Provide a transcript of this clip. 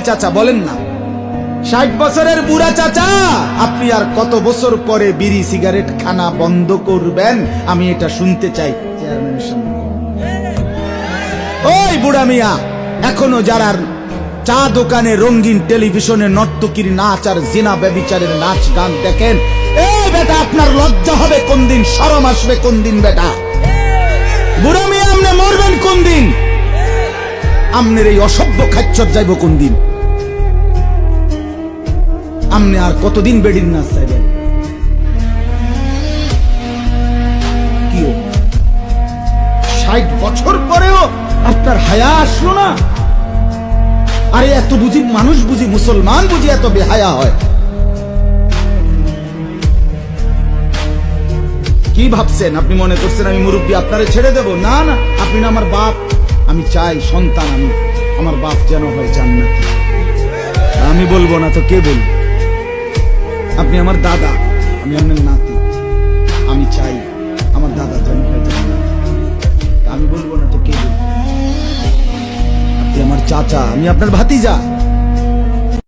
চাচা বলেন না, 60 বছরের বুড়া চাচা, আপনি আর কত বছর পরে বিড়ি সিগারেট খানা বন্ধ করবেন? আমি এটা শুনতে চাই চেয়ারম্যানের সামনে। ওই বুড়া মিয়া, এখনো যারা চা দোকানে, রঙিন টেলিভিশনে নর্তকীর নাচ আর জিনা ব্যভিচারের নাচ গান দেখেন, এই বেটা আপনার লজ্জা হবে কোন দিন, শরম আসবে কোন দিন? বেটা বুড়া মিয়া, আপনি মরবেন কোন দিন? আমনের এই অসভ্য খাচ্ছর যাইব কোন দিন? আমনে আর কতদিন বেডির নাচ চাইবেন? কি 60 বছর পরেও আপনার হায়া আসলো না? আরে এত বুঝি মানুষ, বুঝি মুসলমান, বুঝি এত বেহায়া হয়? কি ভাবছেন? আপনি মনে করছেন আমি মুরব্বী আপনারে ছেড়ে দেব? না না, আপনি না আমার বাপ। আমি চাই সন্তান, আমি আমার বাপ যেন হয় জান্নাতি। আমি বলবো না তো কে বলবো? আপনি আমার দাদা, আমি আপনার নাতি। আমি চাই আমার দাদা যেন হয় জান্নাতি। আমি বলবো না তো কে বলবো? আপনি আমার চাচা, আমি আপনার ভাতিজা।